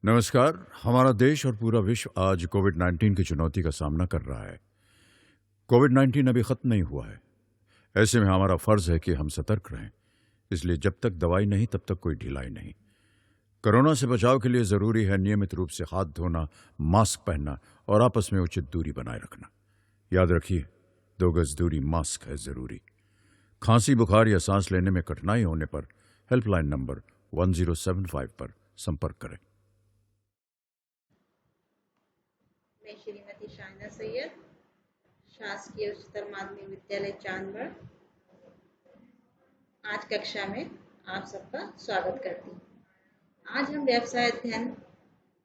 नमस्कार। हमारा देश और पूरा विश्व आज कोविड-19 की चुनौती का सामना कर रहा है। कोविड-19 अभी खत्म नहीं हुआ है। ऐसे में हमारा फर्ज है कि हम सतर्क रहें। इसलिए जब तक दवाई नहीं तब तक कोई ढिलाई नहीं। कोरोना से बचाव के लिए जरूरी है नियमित रूप से हाथ धोना, मास्क पहनना और आपस में उचित दूरी बनाए रखना। याद रखिए, 2 गज दूरी मास्क है जरूरी। खांसी, बुखार या सांस लेने में कठिनाई होने पर हेल्पलाइन नंबर 1075 पर संपर्क करें। मैं श्रीमती शाहिना सैयद, शासकीय उच्चतर माध्यमिक विद्यालय चांदगढ़, आज कक्षा में आप सबका स्वागत करती हूँ। आज हम व्यवसाय अध्ययन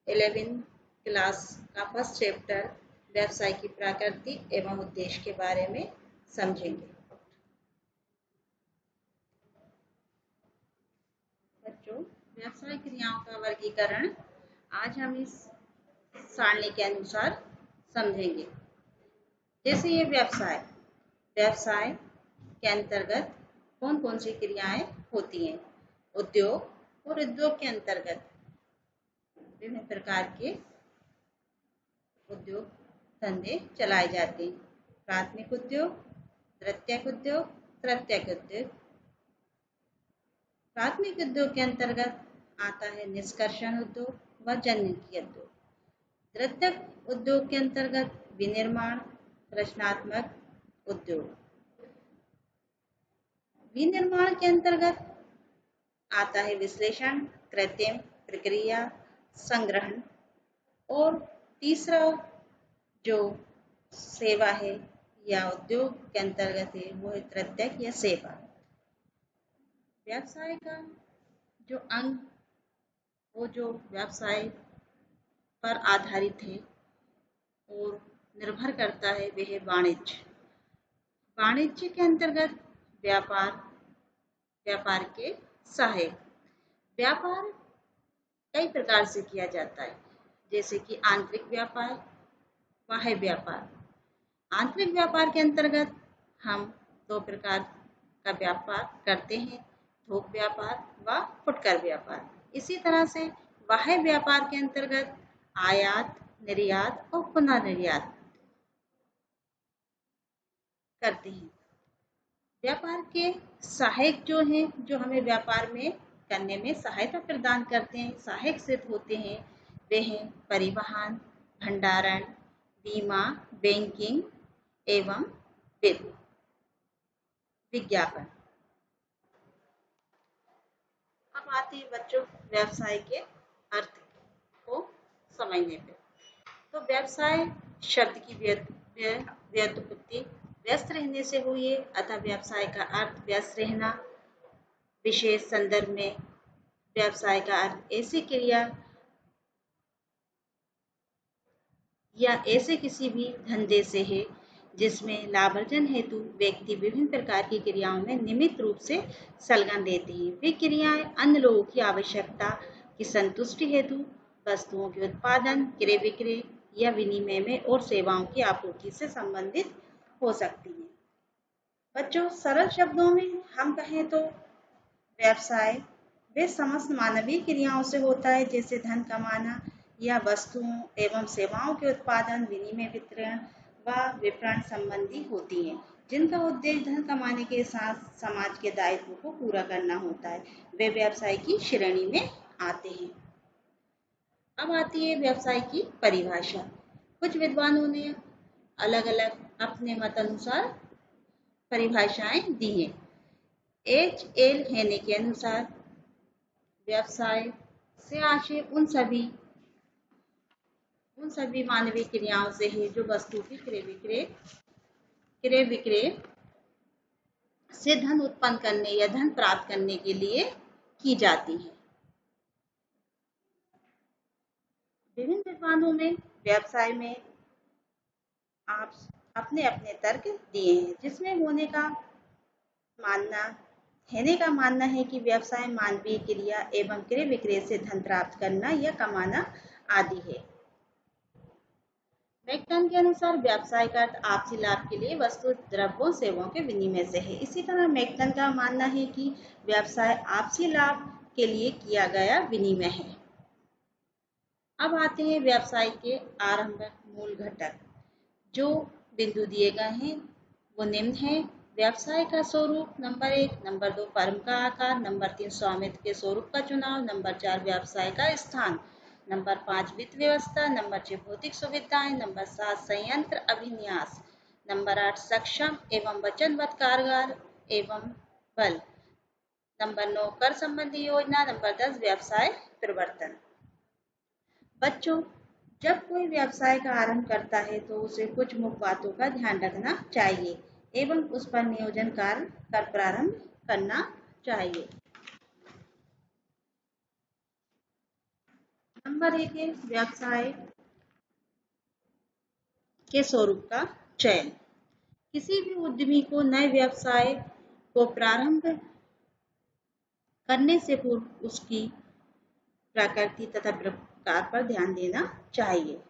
11 क्लास का फर्स्ट चैप्टर व्यवसाय की प्रकृति एवं उद्देश्य के बारे में समझेंगे। बच्चों, व्यवसाय क्रियाओं का वर्गीकरण आज हम इस सारणी के अनुसार समझेंगे। जैसे ये व्यवसाय के अंतर्गत कौन कौन सी क्रियाएं होती हैं। उद्योग और उद्योग के अंतर्गत विभिन्न प्रकार के उद्योग धंधे चलाए जाते हैं। प्राथमिक उद्योग, द्वितीयक उद्योग, तृतीयक उद्योग। प्राथमिक उद्योग के अंतर्गत आता है निष्कर्षण उद्योग व जन्य उद्योग। द्वितीयक उद्योग के अंतर्गत विनिर्माण, रचनात्मक उद्योग। विनिर्माण के अंतर्गत आता है विश्लेषण, कृत्रिम प्रक्रिया, संग्रहण। और तीसरा जो सेवा है या उद्योग के अंतर्गत है वो है तृतीयक या सेवा। व्यवसाय का जो अंग, वो जो व्यवसाय पर आधारित है और निर्भर करता है वह है वाणिज्य। वाणिज्य के अंतर्गत व्यापार के सहायक। व्यापार कई प्रकार से किया जाता है, जैसे कि आंतरिक व्यापार, बाह्य व्यापार। आंतरिक व्यापार के अंतर्गत हम 2 प्रकार का व्यापार करते हैं, थोक व्यापार व फुटकर व्यापार। इसी तरह से बाह्य व्यापार के अंतर्गत आयात, निर्यात और पुनः निर्यात करते हैं। व्यापार के सहायक जो हैं, जो हमें व्यापार में करने में सहायता प्रदान करते हैं, सहायक सिद्ध होते हैं, वे हैं परिवहन, भंडारण, बीमा, बैंकिंग एवं विज्ञापन। अब आते हैं बच्चों व्यवसाय के अर्थ को समझने पे। तो व्यवसाय शब्द की व्युत्पत्ति व्यस्त रहने से हुई है, अतः व्यवसाय का अर्थ व्यस्त रहना। विशेष संदर्भ में व्यवसाय का अर्थ ऐसी क्रिया या ऐसे किसी भी धंधे से है जिसमें लाभार्जन हेतु व्यक्ति विभिन्न प्रकार की क्रियाओं में नियमित रूप से संलग्न रहते हैं। वे क्रियाएं अन्य लोगों की आवश्यकता की संतुष्टि हेतु वस्तुओं के उत्पादन, क्रय विक्रय या विनिमय में और सेवाओं की आपूर्ति से संबंधित हो सकती हैं। बच्चों, सरल शब्दों में हम कहें तो व्यवसाय वे समस्त मानवीय क्रियाओं से होता है, जैसे धन कमाना या वस्तुओं एवं सेवाओं के उत्पादन, विनिमय, वितरण व विपणन संबंधी होती हैं, जिनका उद्देश्य धन कमाने के साथ समाज के दायित्व को पूरा करना होता है। वे व्यवसाय की श्रेणी में आते हैं। अब आती है व्यवसाय की परिभाषा। कुछ विद्वानों ने अलग अलग अपने मत अनुसार परिभाषाएं दी हैं। H.L. हेने के अनुसार व्यवसाय से आशय उन सभी मानवीय क्रियाओं से है जो वस्तु की क्रय विक्रय से धन उत्पन्न करने या धन प्राप्त करने के लिए की जाती है। विभिन्न विद्वानों में व्यवसाय में आप अपने अपने तर्क दिए हैं, जिसमें हेने का मानना है कि व्यवसाय मानवीय क्रिया एवं क्रय विक्रय से धन प्राप्त करना या कमाना आदि है। मैकटन के अनुसार व्यवसाय का अर्थ आपसी लाभ के लिए वस्तु, द्रव्यों, सेवाओं के विनिमय से है। इसी तरह मैकटन का मानना है कि व्यवसाय आपसी लाभ के लिए किया गया विनिमय है। अब आते हैं व्यवसाय के आरंभ मूल घटक। जो बिंदु दिए गए हैं वो निम्न है। व्यवसाय का स्वरूप नंबर 1, नंबर 2 फर्म का आकार, नंबर 3 स्वामित्व के स्वरूप का चुनाव, नंबर 4 व्यवसाय का स्थान, नंबर 5 वित्त व्यवस्था, नंबर 6 भौतिक सुविधाएं, नंबर 7 संयंत्र अभिन्यास, नंबर 8 सक्षम एवं वचनबद्ध कामगार एवं बल, नंबर 9 कर संबंधी योजना, नंबर 10 व्यवसाय प्रवर्तन। बच्चों, जब कोई व्यवसाय का आरंभ करता है तो उसे कुछ मुख्य बातों का ध्यान रखना चाहिए एवं उस पर नियोजन कार्य कर प्रारंभ करना चाहिए। नंबर 1 है व्यवसाय के स्वरूप का चयन। किसी भी उद्यमी को नए व्यवसाय को प्रारंभ करने से पूर्व उसकी प्रकृति तथा प्रकार पर ध्यान देना चाहिए।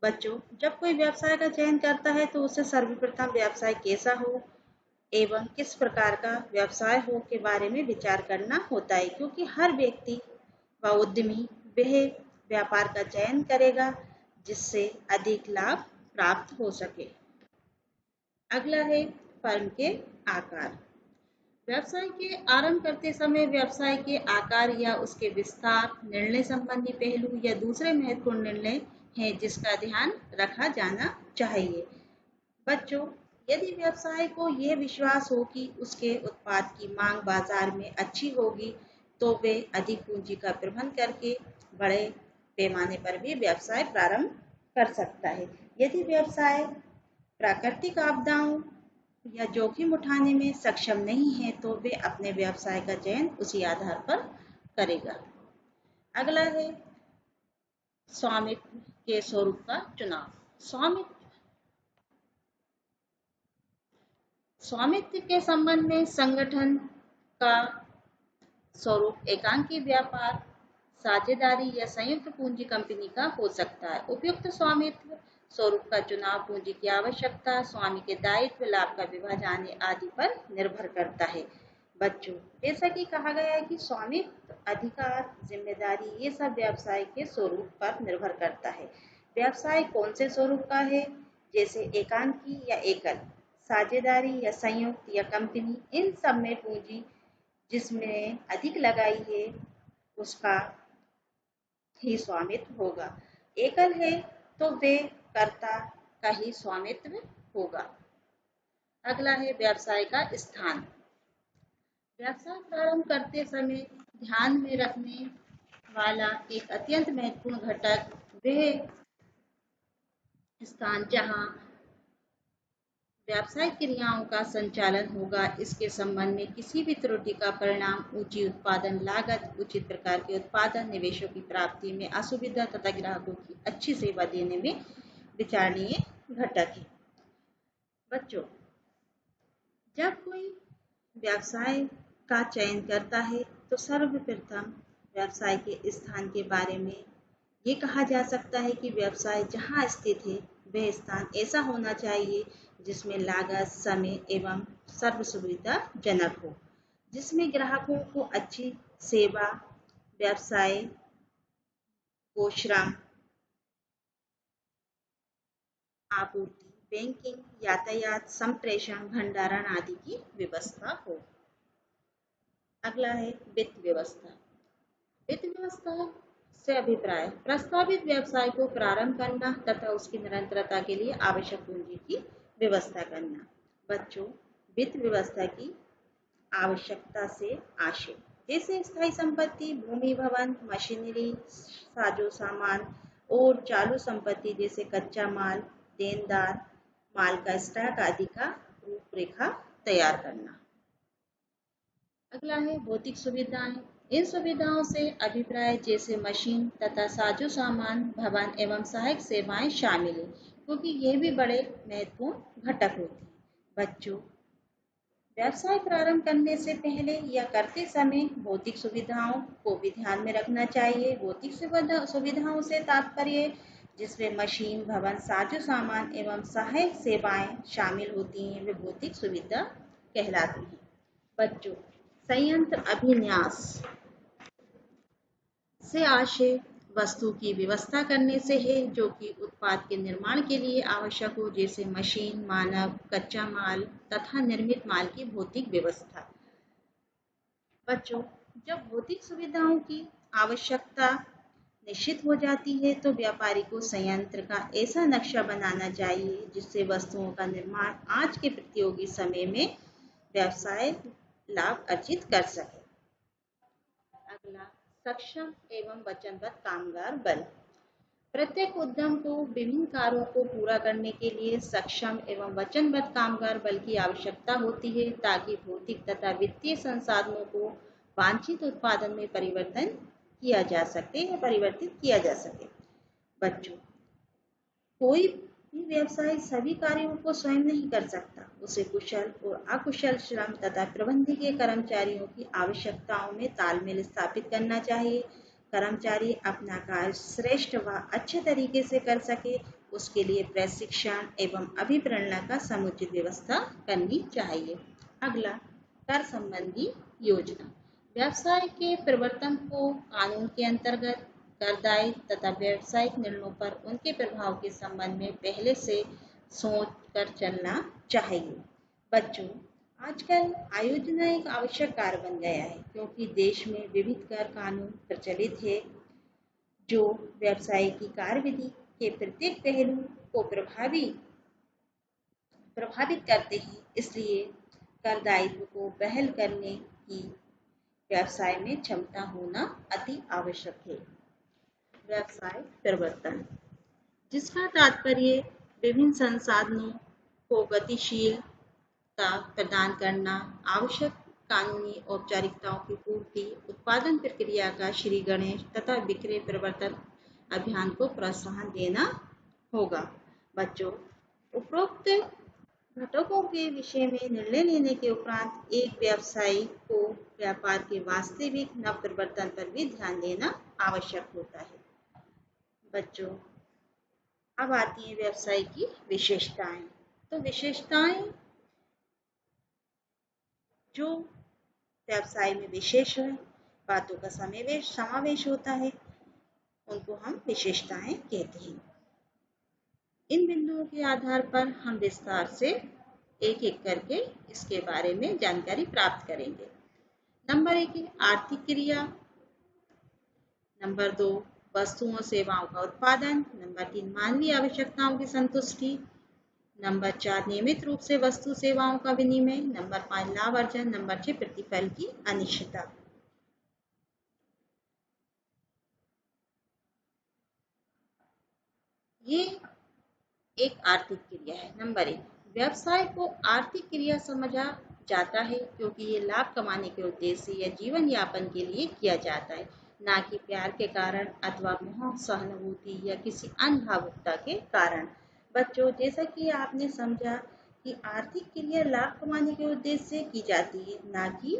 बच्चों, जब कोई व्यवसाय का चयन करता है तो उसे सर्वप्रथम व्यवसाय कैसा हो एवं किस प्रकार का व्यवसाय हो के बारे में विचार करना होता है, क्योंकि हर व्यक्ति व उद्यमी वह व्यापार का चयन करेगा जिससे अधिक लाभ प्राप्त हो सके। अगला है फर्म के आकार। व्यवसाय के आरंभ करते समय व्यवसाय के आकार या उसके विस्तार, निर्णय संबंधी पहलू या दूसरे महत्वपूर्ण निर्णय हैं जिसका ध्यान रखा जाना चाहिए। बच्चों, यदि व्यवसाय को यह विश्वास हो कि उसके उत्पाद की मांग बाजार में अच्छी होगी तो वे अधिक पूंजी का प्रबंध करके बड़े पैमाने पर भी व्यवसाय प्रारंभ कर सकता है। यदि व्यवसाय प्राकृतिक आपदाओं या जोखिम उठाने में सक्षम नहीं है तो वे अपने व्यवसाय का चयन उसी आधार पर करेगा। अगला है स्वामित्व के स्वरूप का चुनाव। स्वामित्व के संबंध में संगठन का स्वरूप एकांकी व्यापार, साझेदारी या संयुक्त पूंजी कंपनी का हो सकता है। उपयुक्त स्वामित्व स्वरूप का चुनाव पूंजी की आवश्यकता, स्वामी के दायित्व, लाभ का विभाजन आदि पर निर्भर करता है। बच्चों, जैसा कि कहा गया है कि स्वामित्व, अधिकार, जिम्मेदारी ये सब व्यवसाय के स्वरूप पर निर्भर करता है। व्यवसाय कौन से स्वरूप का है, जैसे एकांकी या एकल, साझेदारी या संयुक्त या कंपनी, इन सब में पूंजी जिसमें अधिक लगाई है उसका ही स्वामित्व होगा। एकल है तो वे कर्ता का ही स्वामित्व होगा। अगला है व्यवसाय का स्थान। व्यवसाय प्रारंभ करते समय ध्यान में रखने वाला एक अत्यंत महत्वपूर्ण घटक वह स्थान जहां व्यावसायिक क्रियाओं का संचालन होगा। इसके संबंध में किसी भी त्रुटि का परिणाम ऊंची उत्पादन लागत, उचित प्रकार के उत्पादन, निवेशों की प्राप्ति में असुविधा तथा ग्राहकों की अच्छी सेवा देने में विचारणीय घटक है। बच्चों, जब कोई व्यवसाय का चयन करता है तो सर्वप्रथम व्यवसाय के स्थान के बारे में ये कहा जा सकता है कि व्यवसाय जहाँ स्थित है वह स्थान ऐसा होना चाहिए जिसमें लागत, समय एवं सर्व सुविधाजनक हो, जिसमें ग्राहकों को अच्छी सेवा, व्यवसाय को श्रम, आपूर्ति, बैंकिंग, यातायात, संप्रेषण, भंडारण आदि की व्यवस्था हो। अगला है वित्त व्यवस्था। वित्त व्यवस्था से अभिप्राय प्रस्तावित व्यवसाय को प्रारंभ करना तथा उसकी निरंतरता के लिए आवश्यक पूंजी की व्यवस्था करना। बच्चों, वित्त व्यवस्था की आवश्यकता से आशय जैसे स्थायी संपत्ति, भूमि, भवन, मशीनरी, साजो सामान और चालू संपत्ति जैसे कच्चा माल, देनदार, माल का स्टॉक आदि का रूपरेखा तैयार करना। अगला है भौतिक सुविधाएं। इन सुविधाओं से अभिप्राय जैसे मशीन तथा साजो सामान, भवन एवं सहायक सेवाएं शामिल है, क्योंकि ये भी बड़े महत्वपूर्ण घटक होते हैं। बच्चों, व्यवसाय प्रारंभ करने से पहले या करते समय भौतिक सुविधाओं को भी ध्यान में रखना चाहिए। भौतिक सुविधाओं से तात्पर्य जिसमें मशीन, भवन, साजो सामान एवं सहायक सेवाएं शामिल होती हैं वे भौतिक सुविधा कहलाती हैं। बच्चों, संयंत्र अभिन्यास से आशय वस्तु की व्यवस्था करने से है जो कि उत्पाद के निर्माण के लिए आवश्यक हो, जैसे मशीन, मानव, कच्चा माल तथा निर्मित माल की भौतिक व्यवस्था। बच्चों, जब भौतिक सुविधाओं की आवश्यकता निश्चित हो जाती है तो व्यापारी को संयंत्र का ऐसा नक्शा बनाना चाहिए जिससे वस्तुओं का निर्माण आज के प्रतियोगी समय में व्यवसाय लाभ अर्जित कर सके। अगला, सक्षम एवं वचनबद्ध कामगार बल। प्रत्येक उद्यम को विभिन्न कार्यों को पूरा करने के लिए सक्षम एवं वचनबद्ध कामगार बल की आवश्यकता होती है ताकि भौतिक तथा वित्तीय संसाधनों को वांछित उत्पादन में परिवर्तित किया जा सके। बच्चों, कोई भी व्यवसाय सभी कार्यों को स्वयं नहीं कर सकता। उसे कुशल और अकुशल श्रम तथा प्रबंधकीय कर्मचारियों की आवश्यकताओं में तालमेल स्थापित करना चाहिए। कर्मचारी अपना कार्य श्रेष्ठ व अच्छे तरीके से कर सके, उसके लिए प्रशिक्षण एवं अभिप्रेरणा का समुचित व्यवस्था करनी चाहिए। अगला, कर संबंधी योजना। व्यवसाय के प्रवर्तन को कानून के अंतर्गत कर दायित्व तथा व्यावसायिक निर्णयों पर उनके प्रभाव के संबंध में पहले से सोच कर चलना चाहिए। बच्चों, आजकल आयोजना एक आवश्यक कार्य बन गया है क्योंकि देश में विविध कर कानून प्रचलित है जो व्यवसाय की कार्यविधि के प्रत्येक पहलू को प्रभावित करते हैं। इसलिए कर दायित्व को बहाल करने की व्यवसाय में क्षमता होना अति आवश्यक है। व्यवसाय प्रवर्तन, जिसका तात्पर्य विभिन्न संसाधनों को गतिशीलता प्रदान करना, आवश्यक कानूनी औपचारिकताओं की पूर्ति, उत्पादन प्रक्रिया का श्रीगणेश तथा विक्रय प्रवर्तन अभियान को प्रोत्साहन देना होगा। बच्चों, उपरोक्त घटकों के विषय में निर्णय लेने के उपरांत एक व्यवसायी को व्यापार के वास्तविक नवप्रवर्तन पर भी ध्यान देना आवश्यक होता है। बच्चों, अब आती है व्यवसाय की विशेषताएं। तो विशेषताएं जो व्यवसाय में विशेष बातों का समावेश होता है उनको हम विशेषताएं कहते हैं। इन बिंदुओं के आधार पर हम विस्तार से एक एक करके इसके बारे में जानकारी प्राप्त करेंगे। नंबर 1 है आर्थिक क्रिया, नंबर 2 वस्तुओं सेवाओं का उत्पादन, नंबर 3 मानवीय आवश्यकताओं की संतुष्टि, नंबर 4 नियमित रूप से वस्तु सेवाओं का विनिमय, नंबर 5 लाभ अर्जन, नंबर 6 प्रतिफल की अनिश्चितता। ये एक आर्थिक क्रिया है। नंबर 1, व्यवसाय को आर्थिक क्रिया समझा जाता है क्योंकि ये लाभ कमाने के उद्देश्य या जीवन यापन के लिए किया जाता है, ना कि प्यार के कारण अथवा मोह, सहानुभूति या किसी अन्य भावुकता के कारण। बच्चों, जैसा कि आपने समझा कि आर्थिक क्रिया लाभ कमाने के उद्देश्य से की जाती है, ना कि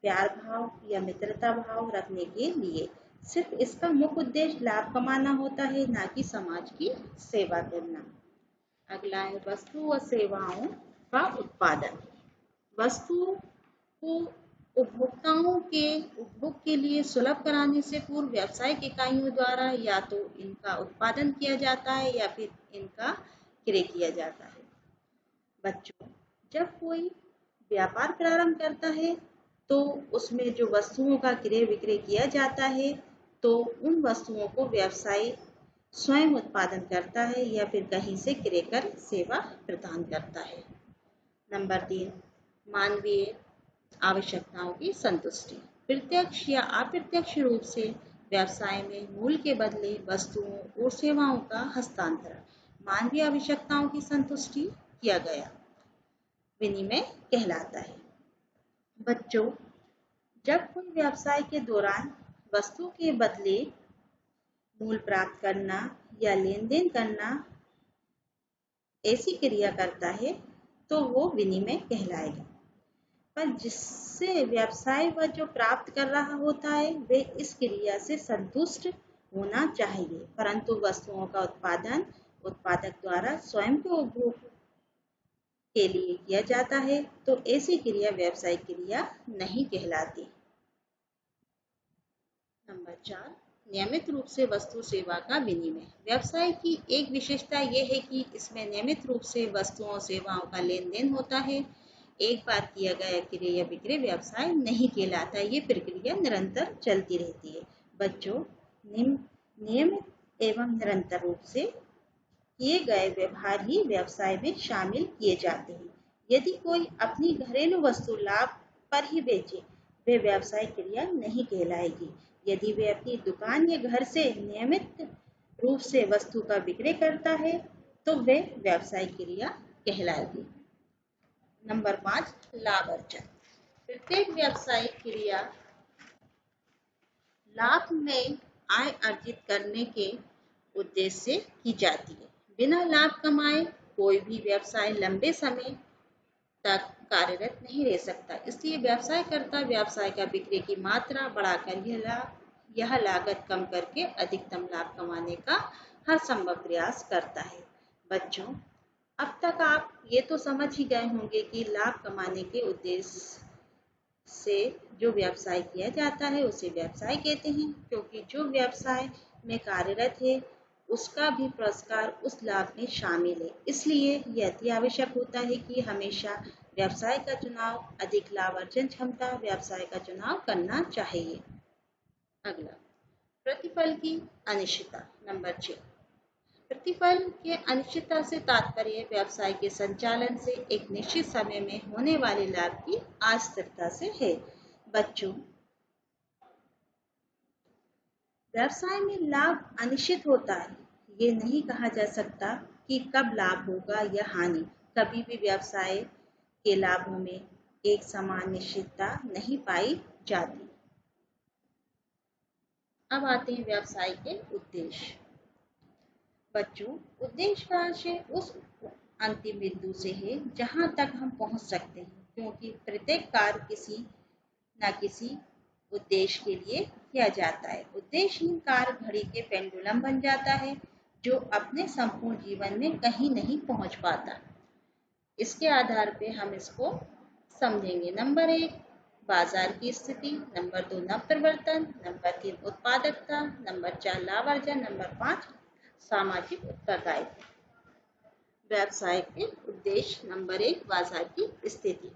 प्यार भाव या मित्रता भाव रखने के लिए। सिर्फ इसका मुख्य उद्देश्य लाभ कमाना होता है, ना कि समाज की सेवा करना। अगला है वस्तु व सेवाओं का उत्पादन। वस्तु को उपभोक्ताओं के उपभोग के लिए सुलभ कराने से पूर्व व्यावसायिक इकाइयों द्वारा या तो इनका उत्पादन किया जाता है या फिर इनका क्रय किया जाता है। बच्चों, जब कोई व्यापार प्रारंभ करता है तो उसमें जो वस्तुओं का क्रय विक्रय किया जाता है तो उन वस्तुओं को व्यवसायी स्वयं उत्पादन करता है या फिर कहीं से क्रय कर सेवा प्रदान करता है। नंबर 3, मानवीय आवश्यकताओं की संतुष्टि। प्रत्यक्ष या अप्रत्यक्ष रूप से व्यवसाय में मूल्य के बदले वस्तुओं और सेवाओं का हस्तांतरण मानवीय आवश्यकताओं की संतुष्टि किया गया विनिमय कहलाता है। बच्चों, जब कोई व्यवसाय के दौरान वस्तु के बदले मूल्य प्राप्त करना या लेन देन करना ऐसी क्रिया करता है तो वो विनिमय कहलाएगा। पर जिससे व्यवसाय वह जो प्राप्त कर रहा होता है वे इस क्रिया से संतुष्ट होना चाहिए, परंतु वस्तुओं का उत्पादन उत्पादक द्वारा स्वयं के उपभोग के लिए किया जाता है तो ऐसी क्रिया व्यवसायिक क्रिया नहीं कहलाती। नंबर 4, नियमित रूप से वस्तु सेवा का विनिमय। व्यवसाय की एक विशेषता यह है कि इसमें नियमित रूप से वस्तुओं सेवाओं का लेन देन होता है। एक बार किया गया क्रय या विक्रय व्यवसाय नहीं कहलाता, ये प्रक्रिया निरंतर चलती रहती है। बच्चों, नियमित एवं निरंतर रूप से किए गए व्यवहार ही व्यवसाय में शामिल किए जाते हैं। यदि कोई अपनी घरेलू वस्तु लाभ पर ही बेचे, वे व्यवसाय क्रिया नहीं कहलाएगी। यदि वे अपनी दुकान या घर से नियमित रूप से वस्तु का विक्रय करता है, तो वे व्यवसाय क्रिया कहलाएगी। नंबर 5, लाभ अर्जन। प्रत्येक व्यवसायिक क्रिया लाभ में आय अर्जित करने के उद्देश्य से की जाती है। बिना लाभ कमाए कोई भी व्यवसाय लंबे समय तक कार्यरत नहीं रह सकता। इसलिए व्यवसायकर्ता व्यवसाय का बिक्री की मात्रा बढ़ाकर यह लागत कम करके अधिकतम लाभ कमाने का हर संभव प्रयास करता है। बच्चों, अब तक आप ये तो समझ ही गए होंगे कि लाभ कमाने के उद्देश्य से जो व्यवसाय किया जाता है उसे व्यवसाय कहते हैं, क्योंकि जो व्यवसाय में कार्यरत है उसका भी पुरस्कार उस लाभ में शामिल है। इसलिए यह अति आवश्यक होता है कि हमेशा व्यवसाय का चुनाव अधिक लाभ अर्जन क्षमता व्यवसाय का चुनाव करना चाहिए। अगला, प्रतिफल की अनिश्चितता। नंबर 6, प्रतिफल के अनिश्चितता से तात्पर्य व्यवसाय के संचालन से एक निश्चित समय में होने वाले लाभ की अस्थिरता से है। बच्चों, व्यवसाय में लाभ अनिश्चित होता है। ये नहीं कहा जा सकता कि कब लाभ होगा या हानि। कभी भी व्यवसाय के लाभों में एक समान निश्चितता नहीं पाई जाती। अब आते हैं व्यवसाय के उद्देश्य। बच्चों, उद्देश्य का आशय उस अंतिम बिंदु से है जहां तक हम पहुंच सकते हैं, क्योंकि प्रत्येक कार्य किसी न किसी उद्देश्य के लिए किया जाता है। उद्देश्यहीन कार्य घड़ी के पेंडुलम बन जाता है, जो अपने संपूर्ण जीवन में कहीं नहीं पहुंच पाता। इसके आधार पे हम इसको समझेंगे। नंबर 1, बाजार की स्थिति। नंबर 2, नवप्रवर्तन। नंबर 3, उत्पादकता। नंबर 4, लाभ अर्जन। नंबर 5, सामाजिक उत्तरदायित्व। व्यवसाय के उद्देश्य। नंबर 1, बाजार की स्थिति।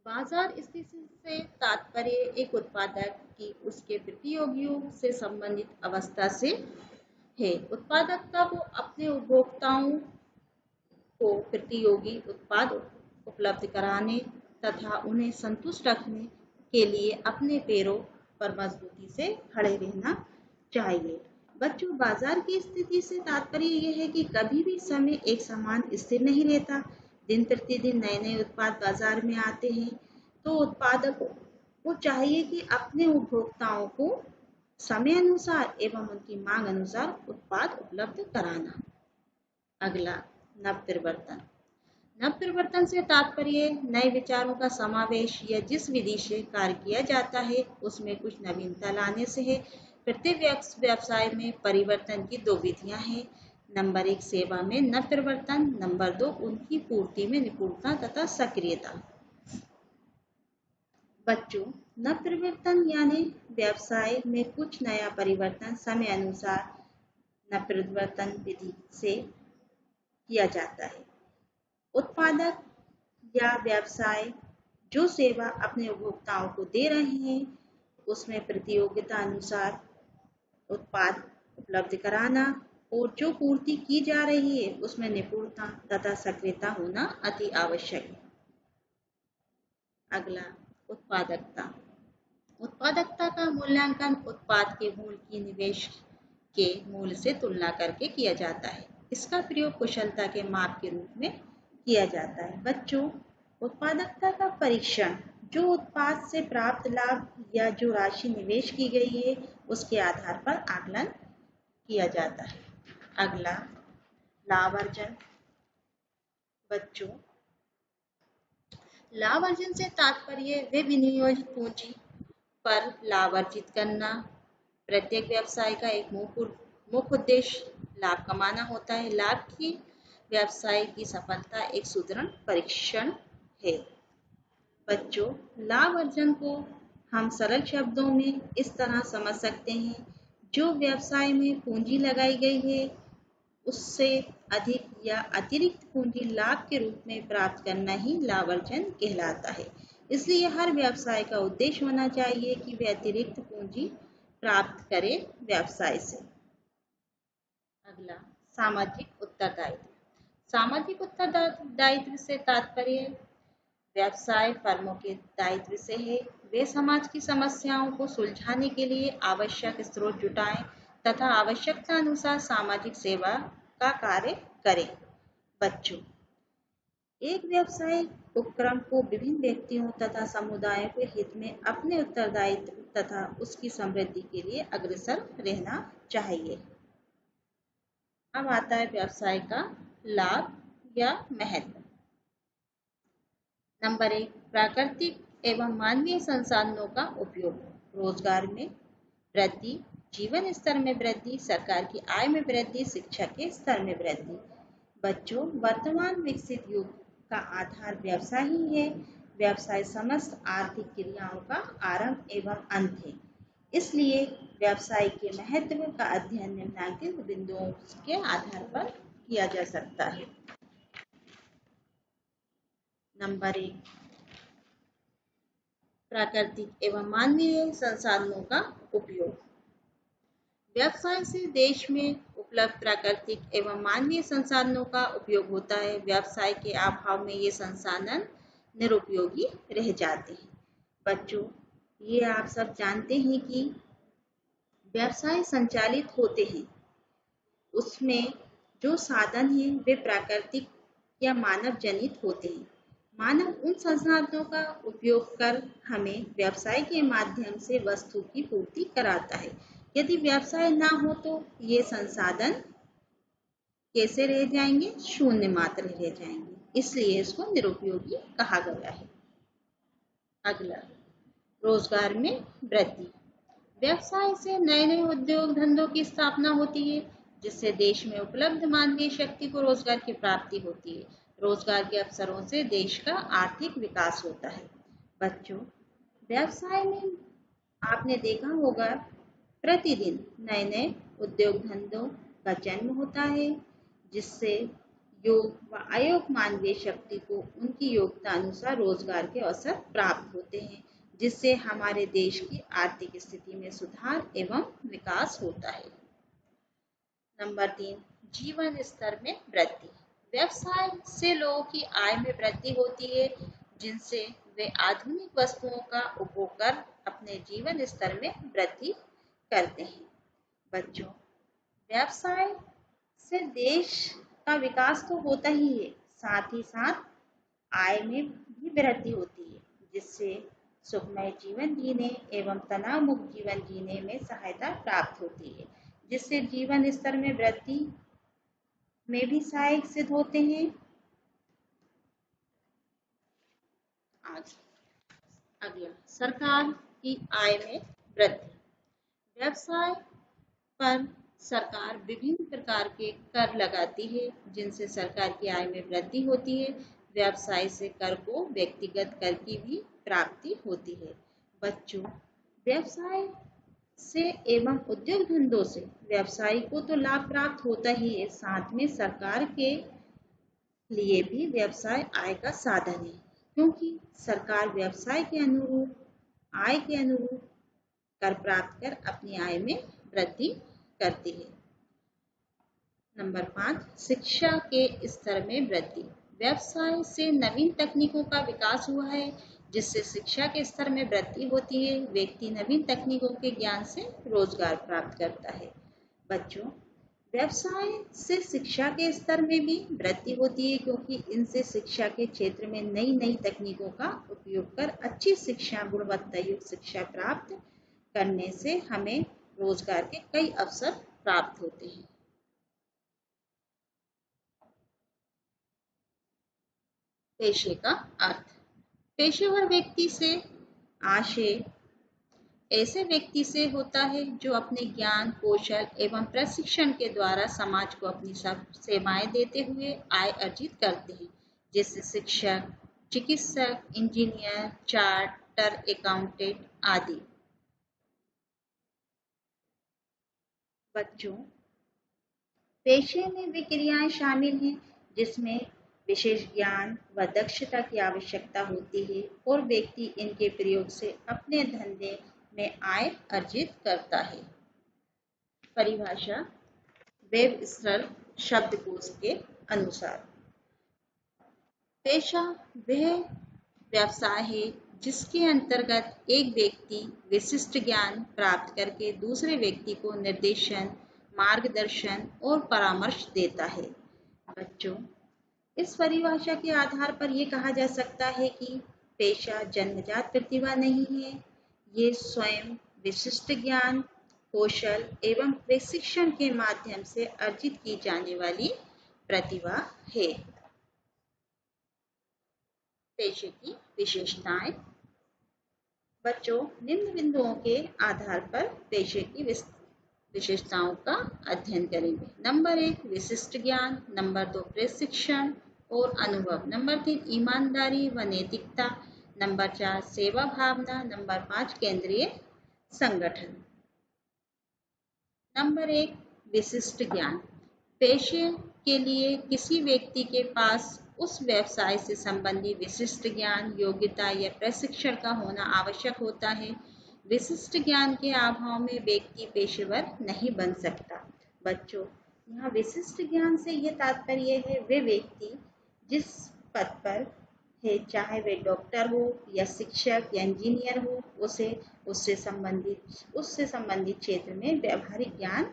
बाजार स्थिति से तात्पर्य एक उत्पादक की उसके प्रतियोगियों से संबंधित अवस्था से है। उत्पादकता को अपने उपभोक्ताओं को प्रतियोगी उत्पाद उपलब्ध कराने तथा उन्हें संतुष्ट रखने के लिए अपने पैरों पर मजबूती से खड़े रहना चाहिए। बच्चों, बाजार की स्थिति से तात्पर्य यह है कि कभी भी समय एक समान स्थिर नहीं रहता। दिन प्रतिदिन नए नए उत्पाद बाजार में आते हैं, तो उत्पादक को चाहिए कि अपने उपभोक्ताओं को समय अनुसार एवं उनकी मांग अनुसार उत्पाद उपलब्ध कराना। अगला, नवप्रवर्तन। नवप्रवर्तन से तात्पर्य नए विचारों का समावेश या जिस विधि से कार्य किया जाता है उसमें कुछ नवीनता लाने से है। प्रत्येक व्यवसाय में परिवर्तन की 2 विधियां हैं। नंबर 1, सेवा में नवप्रवर्तन। नंबर 2, उनकी पूर्ति में निपुणता तथा सक्रियता। बच्चों, नवप्रवर्तन यानी व्यवसाय में कुछ नया परिवर्तन समय अनुसार नवप्रवर्तन विधि से किया जाता है। उत्पादक या व्यवसाय जो सेवा अपने उपभोक्ताओं को दे रहे हैं उसमें प्रतियोगिता अनुसार उत्पाद उपलब्ध कराना और जो पूर्ति की जा रही है उसमें निपुणता तथा सक्रियता होना अति आवश्यक है। अगला, उत्पादकता। उत्पादकता का मूल्यांकन उत्पाद के मूल्य की निवेश के मूल्य से तुलना करके किया जाता है। इसका प्रयोग कुशलता के माप के रूप में किया जाता है। बच्चों, उत्पादकता का परीक्षण जो उत्पाद से प्राप्त लाभ या जो राशि निवेश की गई है उसके आधार पर आकलन किया जाता है। अगला, लाभ अर्जन। बच्चों, लाभ अर्जन से तात्पर्य वे विनियोजित पूंजी पर लाभ अर्जित करना। प्रत्येक व्यवसाय का एक मुख्य उद्देश्य लाभ कमाना होता है। लाभ की व्यवसाय की सफलता एक सुदृढ़ परीक्षण है। बच्चों, लाभ अर्जन को हम सरल शब्दों में इस तरह समझ सकते हैं, जो व्यवसाय में पूंजी लगाई गई है उससे अधिक या अतिरिक्त पूंजी लाभ के रूप में प्राप्त करना ही लाभ अर्जन कहलाता है। इसलिए हर व्यवसाय का उद्देश्य होना चाहिए कि वे अतिरिक्त पूंजी प्राप्त करे व्यवसाय से। अगला, सामाजिक उत्तरदायित्व। सामाजिक उत्तरदायित्व से तात्पर्य व्यवसाय फर्मों के दायित्व से है। वे समाज की समस्याओं को सुलझाने के लिए आवश्यक स्रोत जुटाएं तथा आवश्यकता अनुसार सामाजिक सेवा का कार्य करें। बच्चों, एक व्यवसायिक उपक्रम को विभिन्न व्यक्तियों तथा समुदायों के हित में अपने उत्तरदायित्व तथा उसकी समृद्धि के लिए अग्रसर रहना चाहिए। अब आता है व्यवसाय का लाभ या महत्व। नंबर 1, प्राकृतिक एवं मानवीय संसाधनों का उपयोग। रोजगार में वृद्धि, जीवन स्तर में वृद्धि, सरकार की आय में वृद्धि, शिक्षा के स्तर में वृद्धि। बच्चों, वर्तमान विकसित युग का आधार व्यवसाय ही है। व्यवसाय समस्त आर्थिक क्रियाओं का आरंभ एवं अंत है। इसलिए व्यवसाय के महत्व का अध्ययन निम्नलिखित बिंदुओं के आधार पर किया जा सकता है। नंबर 1, प्राकृतिक एवं मानवीय संसाधनों का उपयोग। व्यवसाय से देश में उपलब्ध प्राकृतिक एवं मानवीय संसाधनों का उपयोग होता है। व्यवसाय के अभाव में ये संसाधन निरुपयोगी रह जाते हैं। बच्चों, ये आप सब जानते हैं कि व्यवसाय संचालित होते हैं, उसमें जो साधन हैं वे प्राकृतिक या मानव जनित होते हैं। मानव उन संसाधनों का उपयोग कर हमें व्यवसाय के माध्यम से वस्तु की पूर्ति कराता है। यदि व्यवसाय ना हो तो ये संसाधन कैसे रह जाएंगे? शून्य मात्र रह जाएंगे। इसलिए इसको निरुपयोगी कहा गया है। अगला, रोजगार में वृद्धि। व्यवसाय से नए नए उद्योग धंधों की स्थापना होती है, जिससे देश में उपलब्ध मानवीय शक्ति को रोजगार की प्राप्ति होती है। रोजगार के अवसरों से देश का आर्थिक विकास होता है। बच्चों, व्यवसाय में आपने देखा होगा प्रतिदिन नए नए उद्योग धंधों का जन्म होता है, जिससे योग व अयोग मानवीय शक्ति को उनकी योग्यता अनुसार रोजगार के अवसर प्राप्त होते हैं, जिससे हमारे देश की आर्थिक स्थिति में सुधार एवं विकास होता है। नंबर 3, जीवन स्तर में वृद्धि। व्यवसाय से लोगों की आय में वृद्धि होती है, जिनसे वे आधुनिक वस्तुओं का उपभोग कर अपने जीवन स्तर में वृद्धि करते हैं। बच्चों, व्यवसाय से देश का विकास तो होता ही है, साथ ही साथ आय में भी वृद्धि होती है, जिससे सुखमय जीवन जीने एवं तनाव मुक्त जीवन जीने में सहायता प्राप्त होती है, जिससे जीवन स्तर में वृद्धि में भी सहायक सिद्ध होते हैं। अगला, सरकार की आय में वृद्धि। व्यवसाय पर सरकार विभिन्न प्रकार के कर लगाती है, जिनसे सरकार की आय में वृद्धि होती है। व्यवसाय से कर को व्यक्तिगत कर की भी प्राप्ति होती है। बच्चों, व्यवसाय से एवं उद्योग धंधों से व्यवसायी को तो लाभ प्राप्त होता ही है, साथ में सरकार के लिए भी व्यवसाय आय का साधन है, क्योंकि सरकार व्यवसाय के अनुरूप आय के अनुरूप कर प्राप्त कर अपनी आय में वृद्धि करती है। नंबर 5, शिक्षा के स्तर में वृद्धि। व्यवसाय से नवीन तकनीकों का विकास हुआ है, जिससे शिक्षा के स्तर में वृद्धि होती है। व्यक्ति नवीन तकनीकों के ज्ञान से रोजगार प्राप्त करता है। बच्चों, व्यवसाय से शिक्षा के स्तर में भी वृद्धि होती है, क्योंकि इनसे शिक्षा के क्षेत्र में नई नई तकनीकों का उपयोग कर अच्छी शिक्षा, गुणवत्ता युक्त शिक्षा प्राप्त करने से हमें रोजगार के कई अवसर प्राप्त होते हैं। पेशे का अर्थ। पेशेवर व्यक्ति से आशय ऐसे व्यक्ति से होता है जो अपने ज्ञान, कौशल एवं प्रशिक्षण के द्वारा समाज को अपनी सेवाएं देते हुए आय अर्जित करते हैं, जैसे शिक्षक, चिकित्सक, इंजीनियर, चार्ट डॉक्टर, अकाउंटेंट आदि। बच्चों, पेशे में वे क्रियाएं शामिल हैं जिसमें विशेष ज्ञान व दक्षता की आवश्यकता होती है और व्यक्ति इनके प्रयोग से अपने धंधे में आय अर्जित करता है। परिभाषा वेबस्टर शब्दकोश के अनुसार, पेशा वह व्यवसाय है जिसके अंतर्गत एक व्यक्ति विशिष्ट ज्ञान प्राप्त करके दूसरे व्यक्ति को निर्देशन, मार्गदर्शन और परामर्श देता है। बच्चों, इस परिभाषा के आधार पर यह कहा जा सकता है कि पेशा जन्मजात प्रतिभा नहीं है, ये स्वयं विशिष्ट ज्ञान, कौशल एवं प्रशिक्षण के माध्यम से अर्जित की जाने वाली प्रतिभा है। पेशे की विशेषताएं। बच्चों, निम्न बिंदुओं के आधार पर पेशे की विशेषताओं का अध्ययन करेंगे। नंबर 1 विशिष्ट ज्ञान, नंबर 2 प्रशिक्षण और अनुभव, नंबर 3 ईमानदारी व नैतिकता, नंबर 4 सेवा भावना, नंबर 5 केंद्रीय संगठन। नंबर 1 विशिष्ट ज्ञान। पेशे के लिए किसी व्यक्ति के पास उस व्यवसाय से संबंधित विशिष्ट ज्ञान, योग्यता या प्रशिक्षण का होना आवश्यक होता है। विशिष्ट ज्ञान के अभाव में व्यक्ति पेशेवर नहीं बन सकता। बच्चों, यहाँ विशिष्ट ज्ञान से यह तात्पर्य है वे व्यक्ति जिस पद पर है, चाहे वे डॉक्टर हो या शिक्षक या इंजीनियर हो, उससे संबंधित क्षेत्र में व्यावहारिक ज्ञान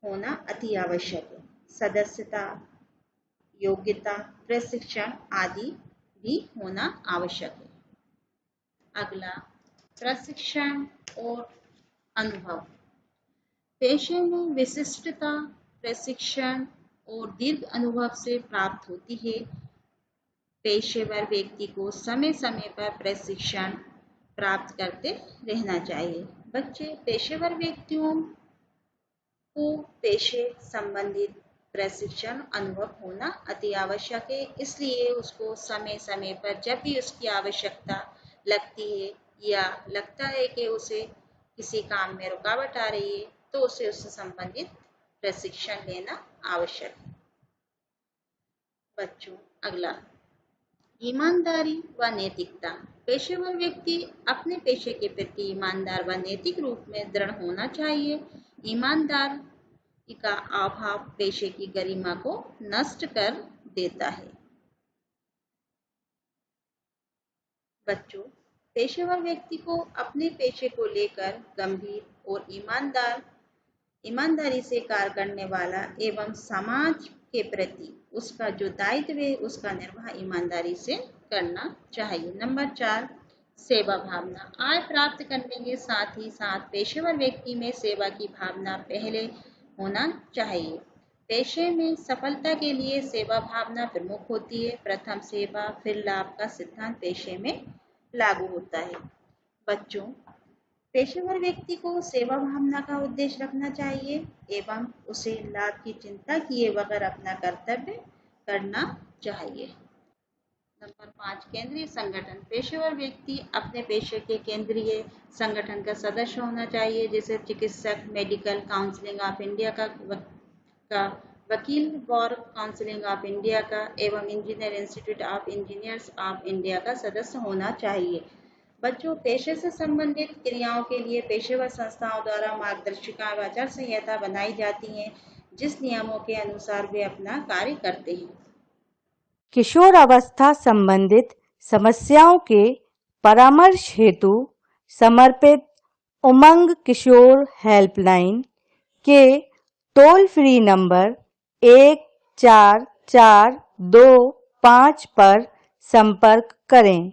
होना अति आवश्यक है। सदस्यता, योग्यता, प्रशिक्षण आदि भी होना आवश्यक है। अगला, प्रशिक्षण और अनुभव। पेशे में विशिष्टता, प्रशिक्षण और दीर्घ अनुभव से प्राप्त होती है। पेशेवर व्यक्ति को समय समय पर प्रशिक्षण प्राप्त करते रहना चाहिए। बच्चे, पेशेवर व्यक्तियों को पेशे संबंधित प्रशिक्षण अनुभव होना अति आवश्यक है, इसलिए उसको समय समय पर जब भी उसकी आवश्यकता लगती है या लगता है कि उसे किसी काम में रुकावट आ रही है, तो उसे उससे संबंधित प्रशिक्षण लेना आवश्यक है। बच्चों, अगला, ईमानदारी व नैतिकता। पेशेवर व्यक्ति अपने पेशे के प्रति ईमानदार व नैतिक रूप में दृढ़ होना चाहिए। ईमानदारी का अभाव पेशे की गरिमा को नष्ट कर देता है। बच्चों, पेशेवर व्यक्ति को अपने पेशे को लेकर गंभीर और ईमानदारी से कार्य करने वाला एवं समाज के प्रति उसका जो दायित्व है उसका निर्वाह ईमानदारी से करना चाहिए। नंबर 4 सेवा भावना। आय प्राप्त करने के साथ ही साथ पेशेवर व्यक्ति में सेवा की भावना पहले होना चाहिए। पेशे में सफलता के लिए सेवा भावना प्रमुख होती है। प्रथम सेवा फिर लाभ का सिद्धांत पेशे में लागू होता है। बच्चों, पेशेवर व्यक्ति को सेवा भावना का उद्देश्य रखना चाहिए एवं उसे लाभ की चिंता किए बगैर अपना कर्तव्य करना चाहिए। नंबर 5 केंद्रीय संगठन। पेशेवर व्यक्ति अपने पेशे के केंद्रीय संगठन का सदस्य होना चाहिए, जैसे चिकित्सक मेडिकल काउंसिल ऑफ इंडिया का वकील बार काउंसिल ऑफ इंडिया का एवं engineer institute of engineers of India का सदस्य होना चाहिए। बच्चों, पेशे से संबंधित क्रियाओं के लिए पेशेवर संस्थाओं द्वारा मार्गदर्शिका व आचार संहिता बनाई जाती हैं, जिस नियमों के अनुसार वे अपना कार्य करते हैं। किशोर अवस्था संबंधित समस्याओं के परामर्श हेतु समर्पित उमंग किशोर हेल्पलाइन के टोल फ्री नंबर 144225 पर संपर्क करें।